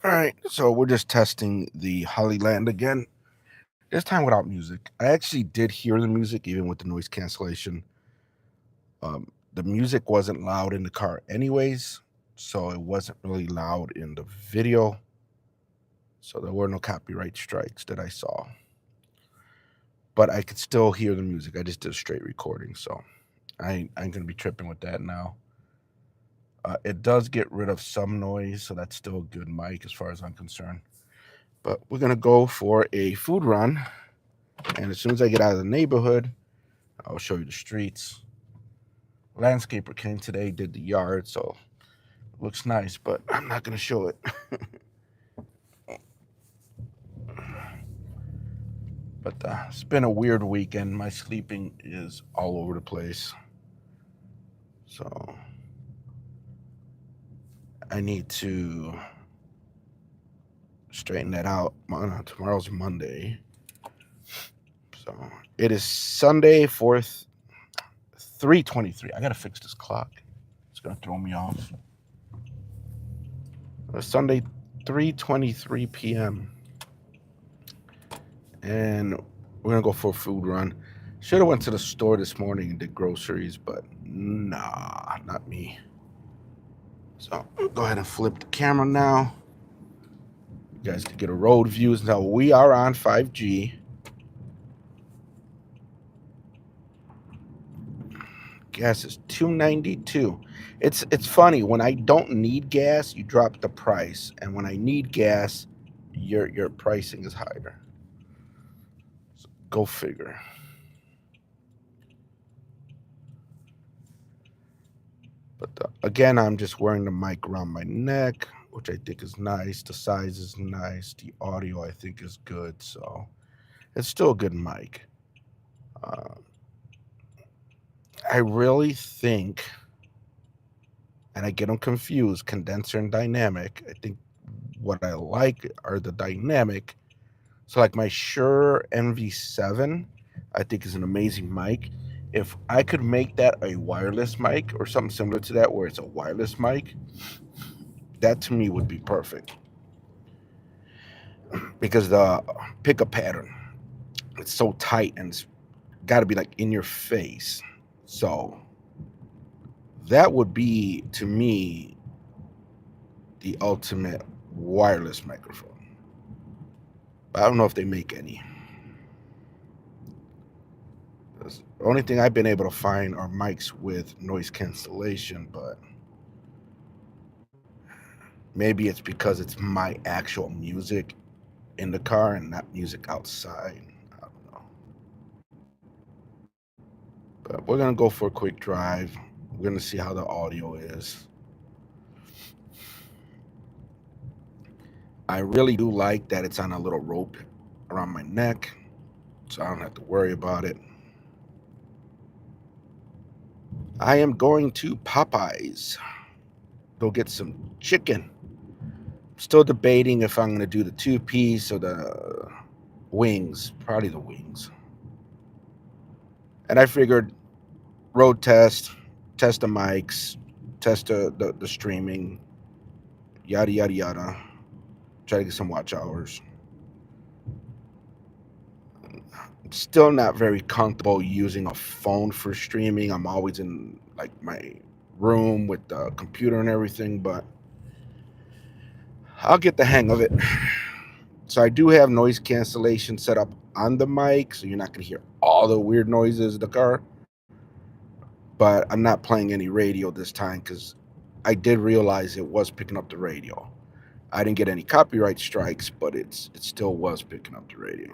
All right, so we're just testing the Hollyland again. This time without music. I actually did hear the music even with the noise cancellation. The music wasn't loud in the car anyways, so it wasn't really loud in the video. So there were no copyright strikes that I saw. But I could still hear the music. I just did a straight recording, so I'm going to be tripping with that now. It does get rid of some noise, so that's still a good mic as far as I'm concerned. But we're going to go for a food run. And as soon as I get out of the neighborhood, I'll show you the streets. Landscaper came today, did the yard, so it looks nice, but I'm not going to show it. But it's been a weird weekend. My sleeping is all over the place. So I need to straighten that out. Tomorrow's Monday. So it is Sunday, 4th, 3:23. I got to fix this clock. It's going to throw me off. Sunday, 3:23 p.m. And we're going to go for a food run. Should have went to the store this morning and did groceries, but nah, not me. So go ahead and flip the camera now. You guys can get a road views. Now we are on 5G. Gas is $2.92. It's funny, when I don't need gas, you drop the price, and when I need gas, your pricing is higher. So go figure. But again, I'm just wearing the mic around my neck, which I think is nice. The size is nice. The audio, I think, is good. So it's still a good mic. I really think, and I get them confused, condenser and dynamic. I think what I like are the dynamic. So like my Shure NV7, I think is an amazing mic. If I could make that a wireless mic or something similar to that where it's a wireless mic, that to me would be perfect. Because the pickup pattern, it's so tight and it's got to be like in your face. So that would be, to me, the ultimate wireless microphone. But I don't know if they make any. The only thing I've been able to find are mics with noise cancellation, but maybe it's because it's my actual music in the car and not music outside. I don't know. But we're going to go for a quick drive. We're going to see how the audio is. I really do like that it's on a little rope around my neck, so I don't have to worry about it. I am going to Popeyes. Go get some chicken. Still debating if I'm going to do the 2-piece or the wings. Probably the wings. And I figured road test the mics, test the streaming, yada, yada, yada. Try to get some watch hours. Still not very comfortable using a phone for streaming. I'm always in like my room with the computer and everything, but I'll get the hang of it. So I do have noise cancellation set up on the mic, so you're not going to hear all the weird noises in the car. But I'm not playing any radio this time because I did realize it was picking up the radio. I didn't get any copyright strikes, but it still was picking up the radio.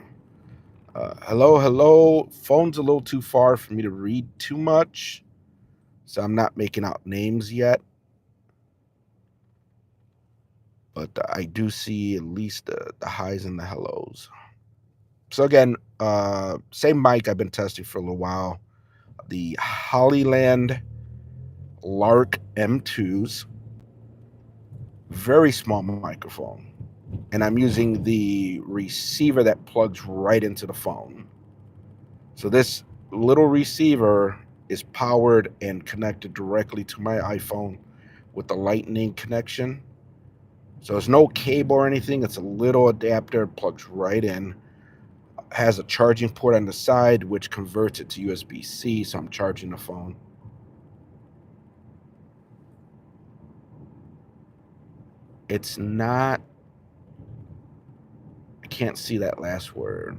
Hello. Phone's a little too far for me to read too much, so I'm not making out names yet. But I do see at least the highs and the hellos. So again, same mic I've been testing for a little while. The Hollyland Lark M2s. Very small microphone. And I'm using the receiver that plugs right into the phone. So this little receiver is powered and connected directly to my iPhone with the lightning connection. So there's no cable or anything. It's a little adapter, plugs right in. Has a charging port on the side, which converts it to USB-C, so I'm charging the phone. It's not... I can't see that last word.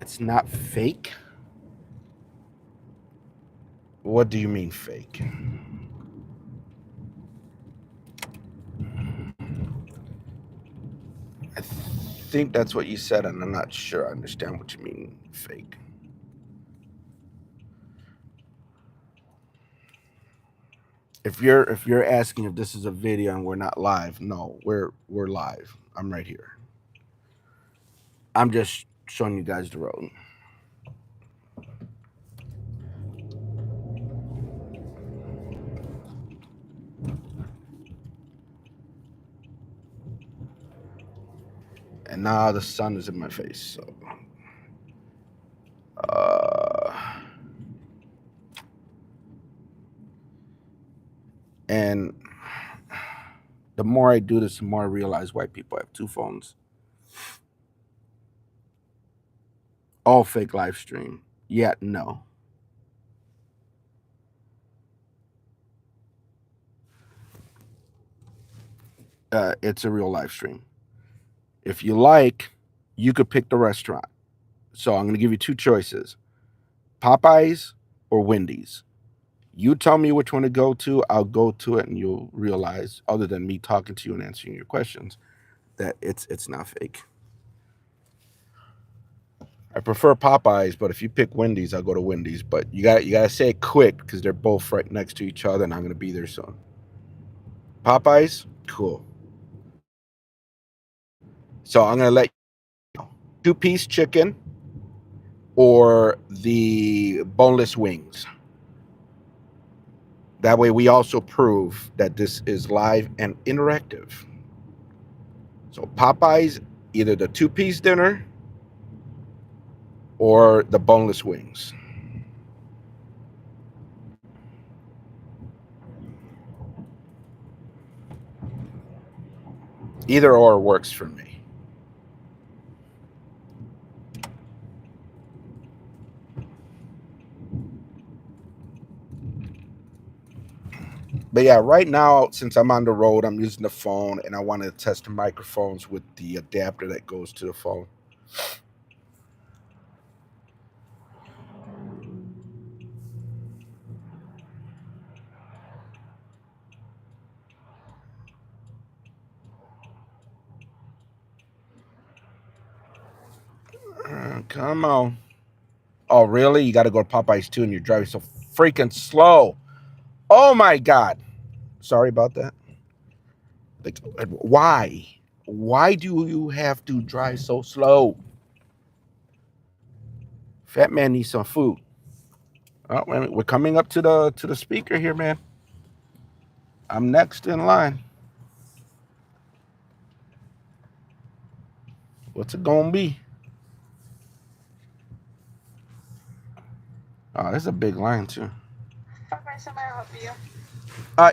It's not fake? What do you mean fake? I think that's what you said, and I'm not sure I understand what you mean fake. If you're asking if this is a video and we're not live, no, we're live. I'm right here. I'm just showing you guys the road. And now the sun is in my face, so and the more I do this, the more I realize why people have two phones. All fake live stream. Yeah, no. It's a real live stream. If you like, you could pick the restaurant. So I'm going to give you two choices: Popeyes or Wendy's. You tell me which one to go to, I'll go to it, and you'll realize, other than me talking to you and answering your questions, that it's not fake. I prefer Popeyes, but if you pick Wendy's, I'll go to Wendy's. But you gotta say it quick because they're both right next to each other, and I'm gonna be there soon. Popeyes, cool. So I'm gonna let you know: 2-piece chicken or the boneless wings. That way we also prove that this is live and interactive. So Popeyes, either the 2-piece dinner or the boneless wings. Either or works for me. But yeah, right now, since I'm on the road, I'm using the phone, and I want to test the microphones with the adapter that goes to the phone. Come on. Oh, really? You got to go to Popeyes too, and you're driving so freaking slow. Oh my God. Sorry about that. Like, why? Why do you have to drive so slow? Fat man needs some food. Oh, we're coming up to the speaker here, man. I'm next in line. What's it gonna be? Oh, there's a big line too.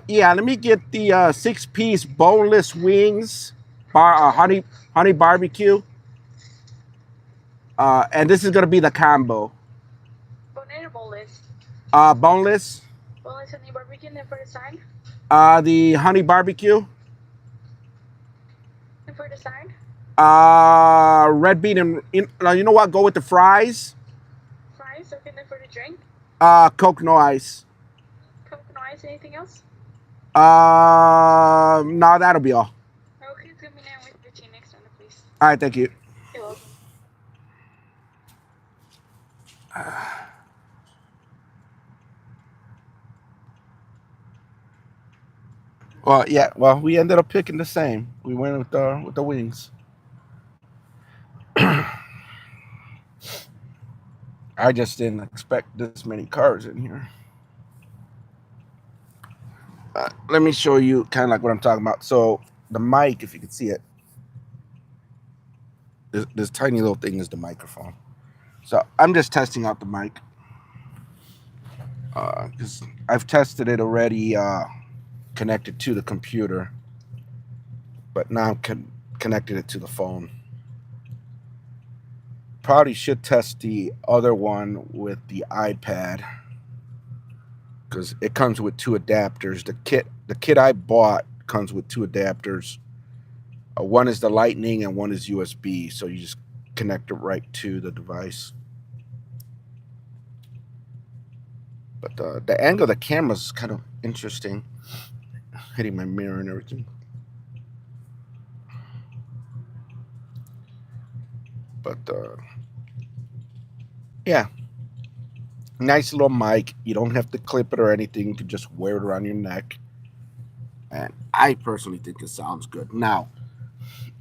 Yeah, let me get the 6-piece boneless wings, honey barbecue. And this is gonna be the combo. Boneless. Boneless. Boneless honey barbecue, and for the side. The honey barbecue. And for the side. Red bean and you know what? Go with the fries. Fries. Okay, then for the drink. Coke no ice. Coke no ice. Anything else? No, that'll be all. Okay, it's gonna be now with the next one, please. All right, thank you. You're welcome. Well, yeah. Well, we ended up picking the same. We went with the wings. I just didn't expect this many cars in here. Let me show you kind of like what I'm talking about. So the mic, if you can see it, this tiny little thing is the microphone. So I'm just testing out the mic. Because I've tested it already connected to the computer, but now I'm connected it to the phone. Probably should test the other one with the iPad, because it comes with two adapters. The kit I bought comes with two adapters. One is the Lightning and one is USB, so you just connect it right to the device. But the angle of the camera is kind of interesting, hitting my mirror and everything. But yeah, nice little mic. You don't have to clip it or anything. You can just wear it around your neck. And I personally think it sounds good. Now,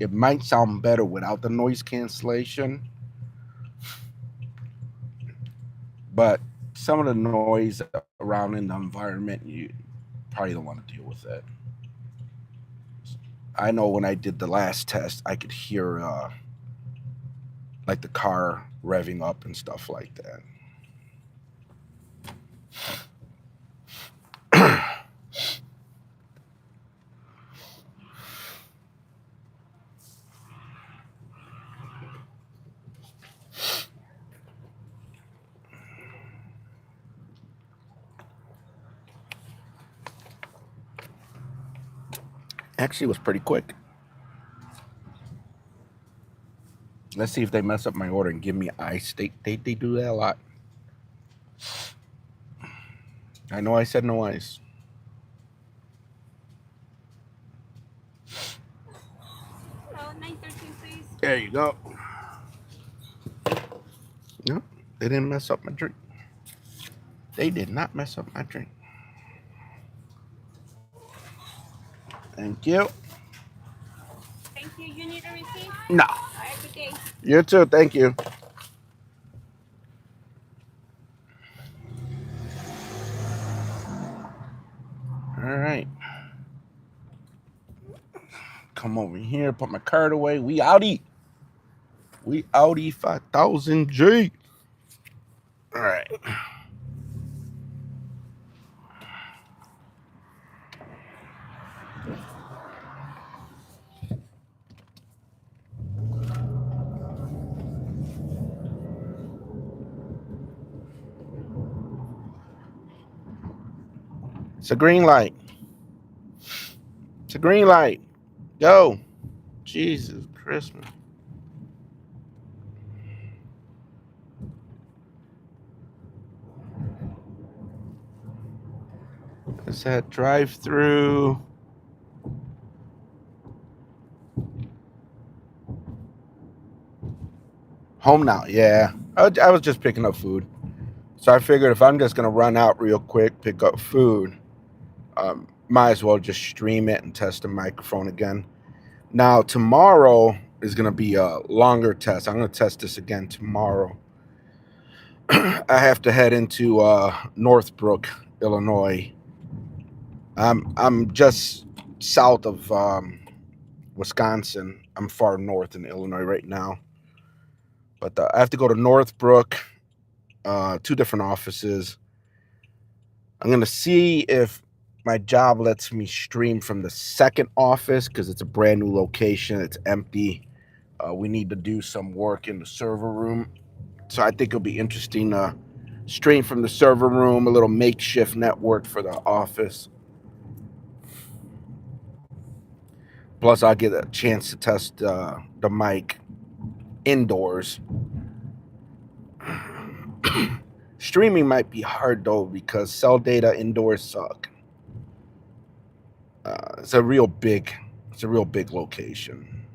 it might sound better without the noise cancellation, but some of the noise around in the environment, you probably don't want to deal with it. I know when I did the last test, I could hear like the car revving up and stuff like that. Actually, it was pretty quick. Let's see if they mess up my order and give me ice. They do that a lot. I know I said no ice. 913, please. There you go. No, they didn't mess up my drink. They did not mess up my drink. Thank you. Thank you. You need a receipt? No. All right, good day. You too. Thank you. All right. Come over here. Put my card away. We outie. We outie 5000 G. All right. It's a green light. It's a green light. Go. Jesus Christmas. It's that drive-through. Home now. Yeah. I was just picking up food. So I figured if I'm just going to run out real quick, pick up food, might as well just stream it and test the microphone again. Now, tomorrow is going to be a longer test. I'm going to test this again tomorrow. I have to head into Northbrook, Illinois. I'm just south of Wisconsin. I'm far north in Illinois right now. But I have to go to Northbrook, two different offices. I'm going to see if my job lets me stream from the second office because it's a brand new location. It's empty. We need to do some work in the server room. So I think it'll be interesting to stream from the server room, a little makeshift network for the office. Plus, I'll get a chance to test the mic indoors. Streaming might be hard though because cell data indoors suck. It's a real big location,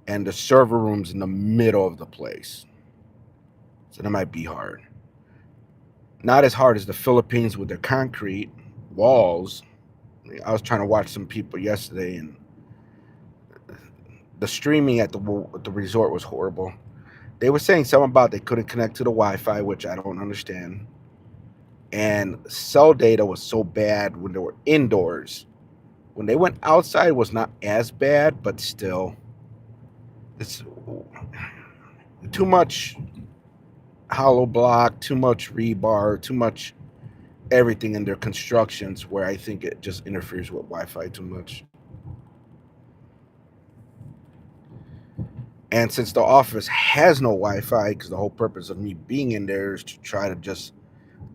and the server room's in the middle of the place, so that might be hard. Not as hard as the Philippines with their concrete walls. I was trying to watch some people yesterday, and the streaming at the resort was horrible. They were saying something about they couldn't connect to the Wi-Fi, which I don't understand. And cell data was so bad when they were indoors. When they went outside, it was not as bad, but still, it's too much hollow block, too much rebar, too much everything in their constructions where I think it just interferes with Wi-Fi too much. And since the office has no Wi-Fi, because the whole purpose of me being in there is to try to just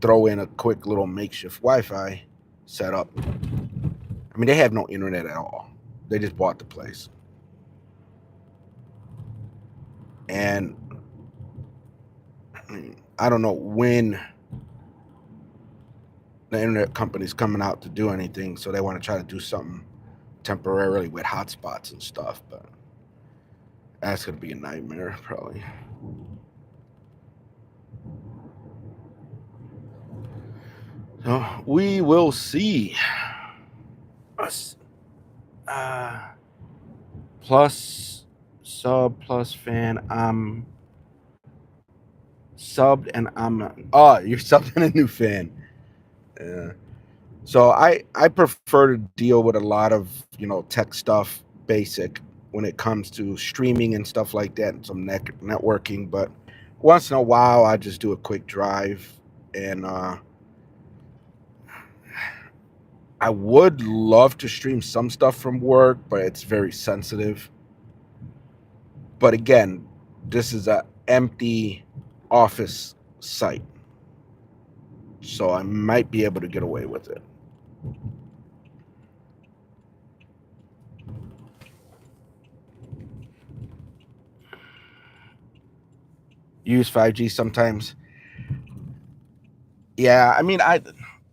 throw in a quick little makeshift Wi-Fi setup. I mean, they have no internet at all. They just bought the place. And I don't know when the internet company's coming out to do anything, so they want to try to do something temporarily with hotspots and stuff, but that's going to be a nightmare, probably. So we will see. Plus sub plus fan. I'm subbed and I'm you're subbing a new fan. Yeah. So I prefer to deal with a lot of tech stuff, basic, when it comes to streaming and stuff like that, and some networking. But once in a while, I just do a quick drive, and I would love to stream some stuff from work, but it's very sensitive. But again, this is an empty office site, so I might be able to get away with it. Use 5G sometimes. Yeah, I mean,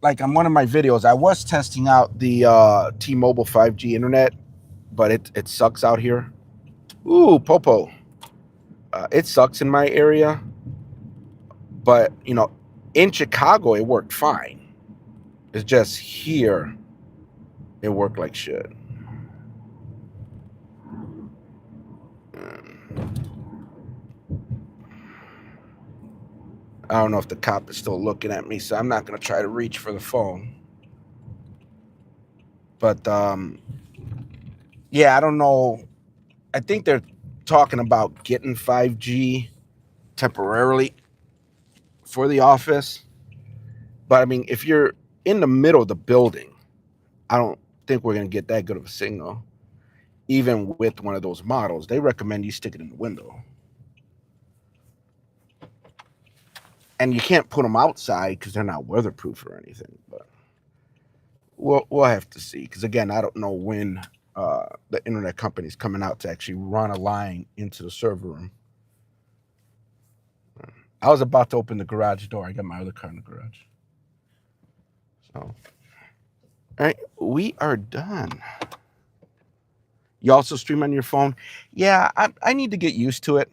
like on one of my videos, I was testing out the T-Mobile 5G internet, but it sucks out here. Ooh, Popo. It sucks in my area, but in Chicago it worked fine. It's just here it worked like shit. I don't know if the cop is still looking at me, so I'm not gonna try to reach for the phone. But yeah, I don't know. I think they're talking about getting 5G temporarily for the office. But I mean, if you're in the middle of the building, I don't think we're going to get that good of a signal. Even with one of those models, they recommend you stick it in the window. And you can't put them outside because they're not weatherproof or anything. But we'll have to see. Because again, I don't know when the internet company's coming out to actually run a line into the server room. I was about to open the garage door. I got my other car in the garage. So, all right, we are done. You also stream on your phone? Yeah, I need to get used to it,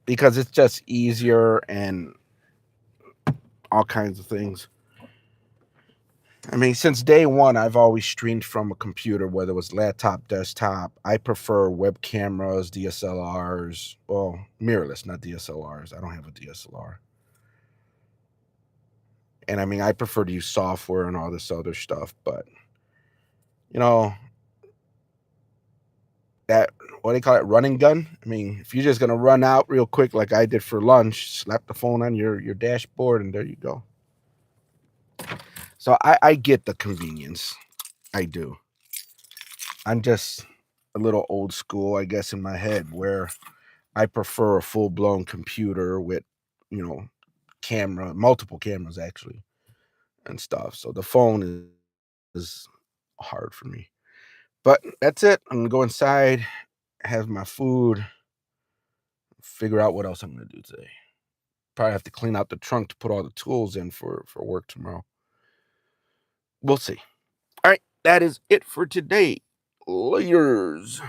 because it's just easier and all kinds of things. I mean, since day one, I've always streamed from a computer, whether it was laptop, desktop. I prefer web cameras, DSLRs. Well, mirrorless, not DSLRs. I don't have a DSLR. And I mean, I prefer to use software and all this other stuff, but that, what do they call it, running gun? I mean, if you're just gonna run out real quick like I did for lunch, slap the phone on your dashboard and there you go. So I get the convenience. I do. I'm just a little old school, I guess, in my head, where I prefer a full-blown computer with camera, multiple cameras actually, and stuff. So the phone is hard for me. But that's it. I'm gonna go inside, have my food, figure out what else I'm gonna do today. Probably have to clean out the trunk to put all the tools in for work tomorrow. We'll see. All right, that is it for today. Layers.